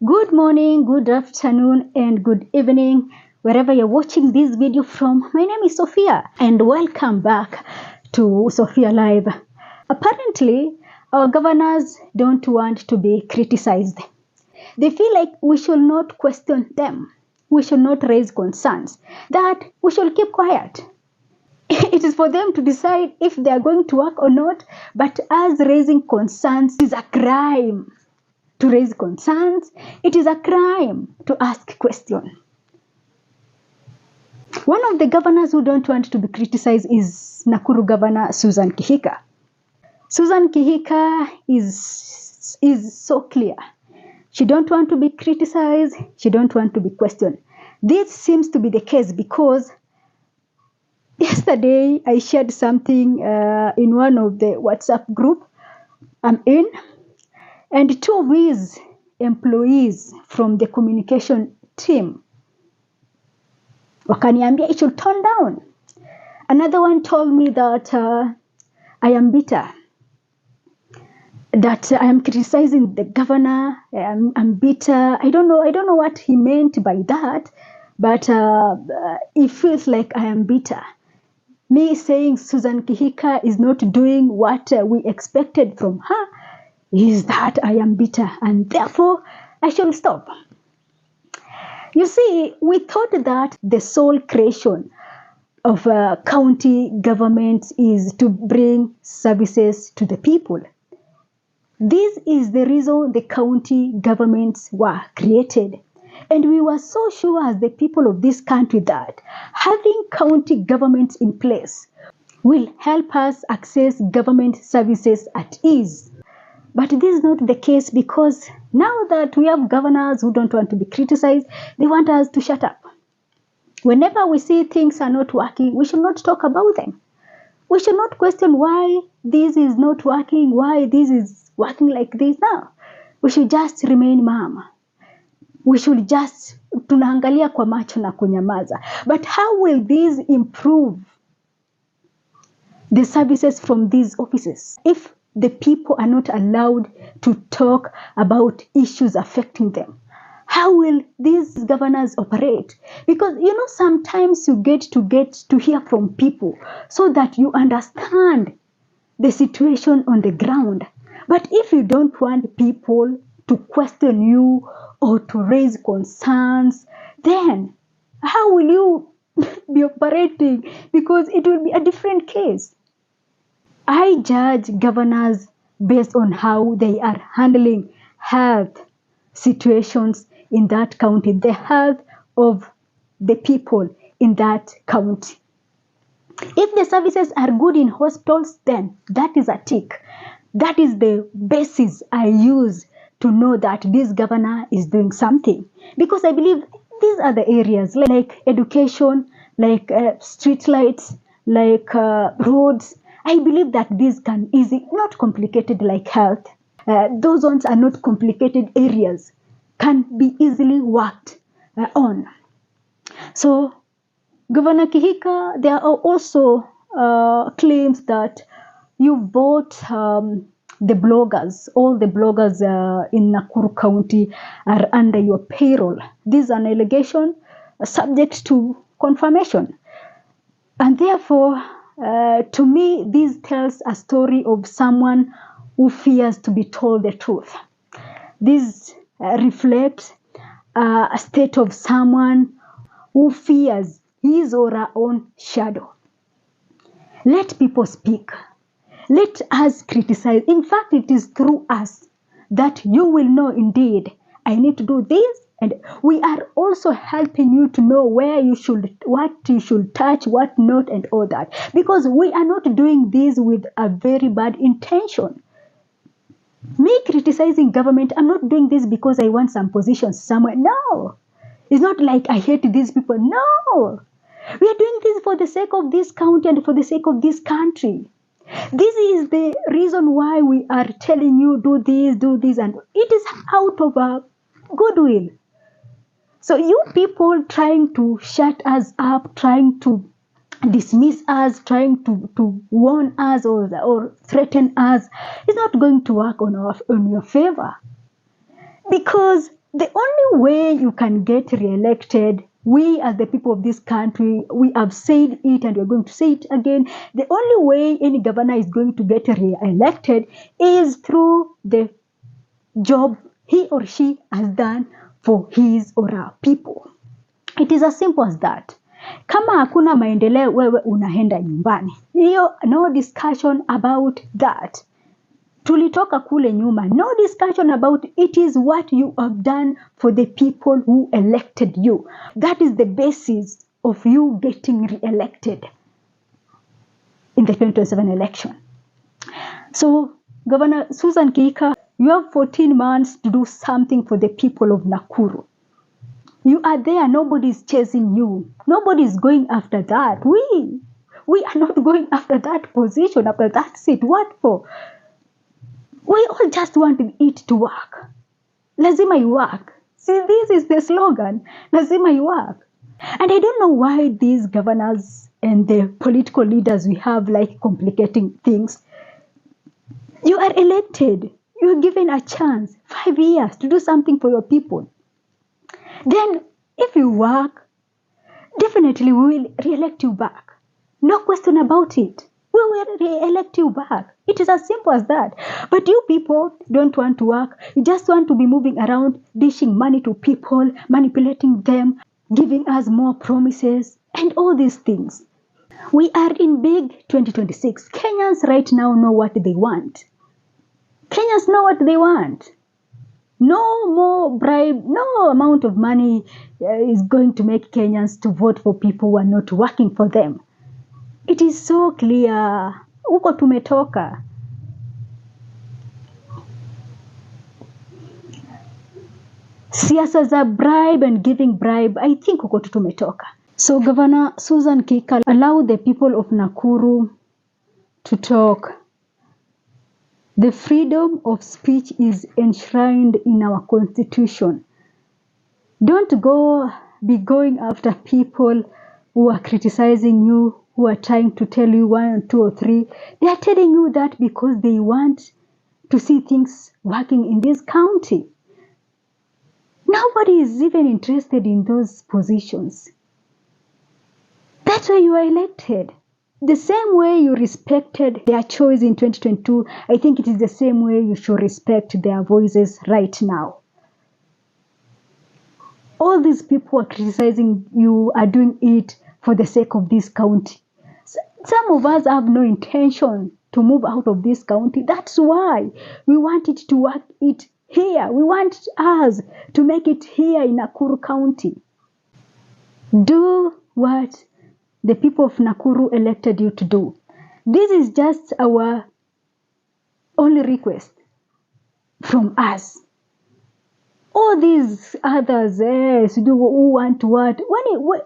Good morning, good afternoon, and good evening, wherever you're watching this video from. My name is Sophia, and welcome back to Sophia Live. Apparently, our governors don't want to be criticized. They feel like we should not question them. We should not raise concerns, that we should keep quiet. It is for them to decide if they are going to work or not, but us raising concerns is a crime. To raise concerns, it is a crime to ask questions. One of the governors who don't want to be criticized is Nakuru Governor Susan Kihika. Susan Kihika is so clear. She don't want to be criticized. She don't want to be questioned. This seems to be the case because yesterday I shared something in one of the WhatsApp group I'm in. And two of his employees from the communication team wakaniambia it should turn down. Another one told me that I am bitter, that I am criticizing the governor. I'm bitter. I don't know what he meant by that, but it feels like I am bitter. Me saying Susan Kihika is not doing what we expected from her is that I am bitter and therefore I should stop. You see, we thought that the sole creation of county government is to bring services to the people. This is the reason the county governments were created. And we were so sure as the people of this country that having county governments in place will help us access government services at ease. But this is not the case because now that we have governors who don't want to be criticized, they want us to shut up. Whenever we see things are not working, we should not talk about them. We should not question why this is not working, why this is working like this now. We should just remain mum. We should just tunaangalia kwa macho na kunyamaza. But how will this improve the services from these offices if the people are not allowed to talk about issues affecting them? How will these governors operate? Because sometimes you get to hear from people so that you understand the situation on the ground. But if you don't want people to question you or to raise concerns, then how will you be operating? Because it will be a different case. I judge governors based on how they are handling health situations in that county, the health of the people in that county. If the services are good in hospitals, then that is a tick. That is the basis I use to know that this governor is doing something. Because I believe these are the areas like education, like street lights, like roads. I believe that these can easily, not complicated like health. Those ones are not complicated areas, can be easily worked on. So, Governor Kihika, there are also claims that you bought the bloggers, all the bloggers in Nakuru County are under your payroll. This is an allegation subject to confirmation. And therefore, to me, this tells a story of someone who fears to be told the truth. This reflects a state of someone who fears his or her own shadow. Let people speak. Let us criticize. In fact, it is through us that you will know indeed, I need to do this. And we are also helping you to know what you should touch, what not, and all that. Because we are not doing this with a very bad intention. Me criticizing government, I'm not doing this because I want some positions somewhere. No. It's not like I hate these people. No. We are doing this for the sake of this county and for the sake of this country. This is the reason why we are telling you do this, and it is out of a goodwill. So you people trying to shut us up, trying to dismiss us, trying to warn us or threaten us, is not going to work on your favor. Because The only way you can get re-elected, we as the people of this country, we have said it and we're going to say it again. The only way any governor is going to get re-elected is through the job he or she has done for his or her people. It is as simple as that. Kama hakuna maendeleo, wewe unaenda nyumbani. Hiyo, no discussion about that. Tulitoka kule nyuma. No discussion about it is what you have done for the people who elected you. That is the basis of you getting re-elected in the 2027 election. So, Governor Susan Kihika, you have 14 months to do something for the people of Nakuru. You are there, nobody is chasing you. Nobody is going after that. We are not going after that position, after that seat. What for? We all just want it to work. Lazima you work. See, this is the slogan. Lazima you work. And I don't know why these governors and the political leaders we have like complicating things. You are elected. You are given a chance, 5 years, to do something for your people. Then, if you work, definitely we will re-elect you back. No question about it. We will re-elect you back. It is as simple as that. But you people don't want to work. You just want to be moving around, dishing money to people, manipulating them, giving us more promises, and all these things. We are in big 2026. Kenyans right now know what they want. Kenyans know what they want. No more bribe, no amount of money is going to make Kenyans to vote for people who are not working for them. It is so clear. Huko tumetoka. Siasa za bribe and giving bribe, I think huko tumetoka. So Governor Susan Kihika allowed the people of Nakuru to talk. The freedom of speech is enshrined in our constitution. Don't be going after people who are criticizing you, who are trying to tell you 1, 2, or 3. They are telling you that because they want to see things working in this county. Nobody is even interested in those positions. That's why you are elected. The same way you respected their choice in 2022, I think it is the same way you should respect their voices right now. All these people are criticizing you are doing it for the sake of this county. Some of us have no intention to move out of this county. That's why we want it to work it here. We want us to make it here in Nakuru County. Do what the people of Nakuru elected you to do. This is just our only request from us. All these others, who want what?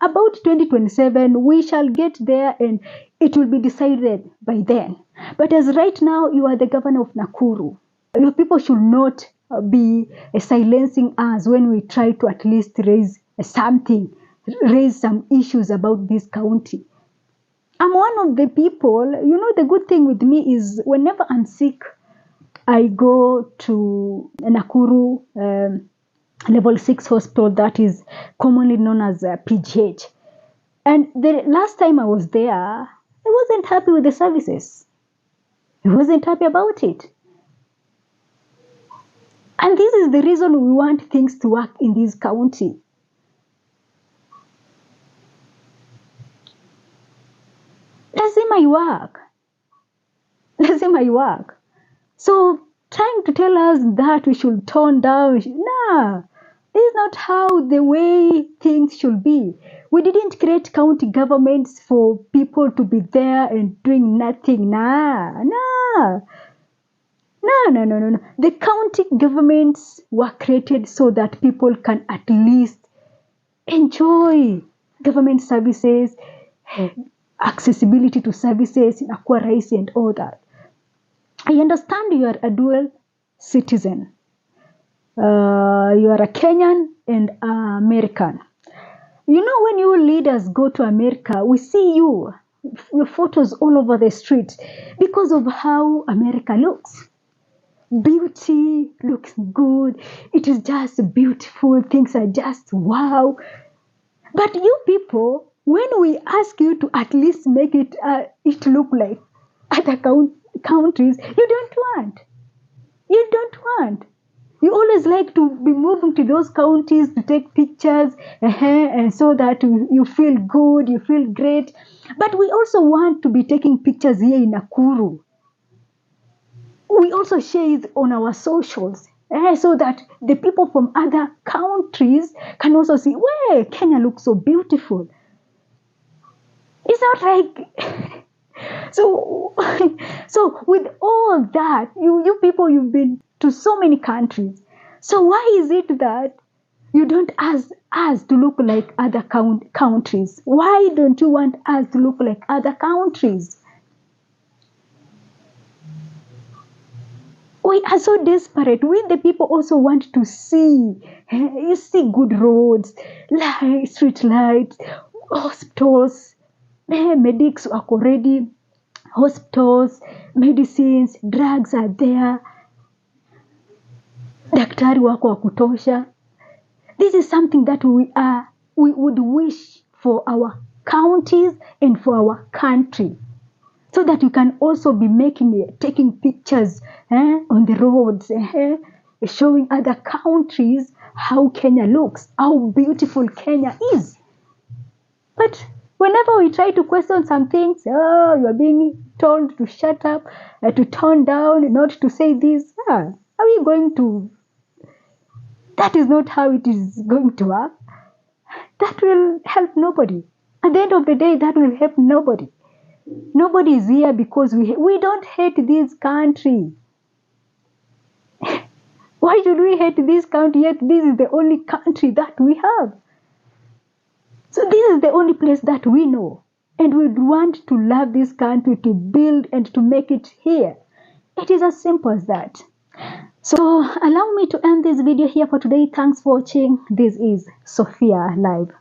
About 2027, we shall get there and it will be decided by then. But as right now, you are the governor of Nakuru. Your people should not be silencing us when we try to at least raise something, raise some issues about this county. I'm one of the people, the good thing with me is whenever I'm sick, I go to Nakuru level 6 hospital that is commonly known as PGH. And the last time I was there, I wasn't happy with the services. I wasn't happy about it. And this is the reason we want things to work in this county. Lazima iwork. So trying to tell us that we should tone down, this is not how the way things should be. We didn't create county governments for people to be there and doing nothing. No. The county governments were created so that people can at least enjoy government services, accessibility to services, inakuwa rahisi and all that. I understand you are a dual citizen. You are a Kenyan and American. When you leaders go to America, we see your photos all over the street because of how America looks. beauty looks good. It is just beautiful. Things are just wow. But you people, when we ask you to at least make it look like other countries, you don't want. You don't want. You always like to be moving to those counties to take pictures, and so that you feel good, you feel great. But we also want to be taking pictures here in Nakuru. We also share it on our socials, so that the people from other countries can also see, well, Kenya looks so beautiful. It's not like so so with all that, you people, you've been to so many countries. So why is it that you don't ask us to look like other countries? Why don't you want us to look like other countries? We are so desperate. We the people also want to see. You see good roads, street lights, hospitals, medics are already, hospitals, medicines, drugs are there, daktari wako wa kutosha. This is something that we would wish for our counties and for our country, so that you can also be taking pictures on the roads, showing other countries how Kenya looks, how beautiful Kenya is. But whenever we try to question some things, you are being told to shut up, to tone down, not to say this. Are we going to? That is not how it is going to work. That will help nobody. At the end of the day, that will help nobody. Nobody is here because we don't hate this country. Why should we hate this country? Yet this is the only country that we have. So this is the only place that we know. And we want to love this country, to build and to make it here. It is as simple as that. So allow me to end this video here for today. Thanks for watching. This is Sophia Live.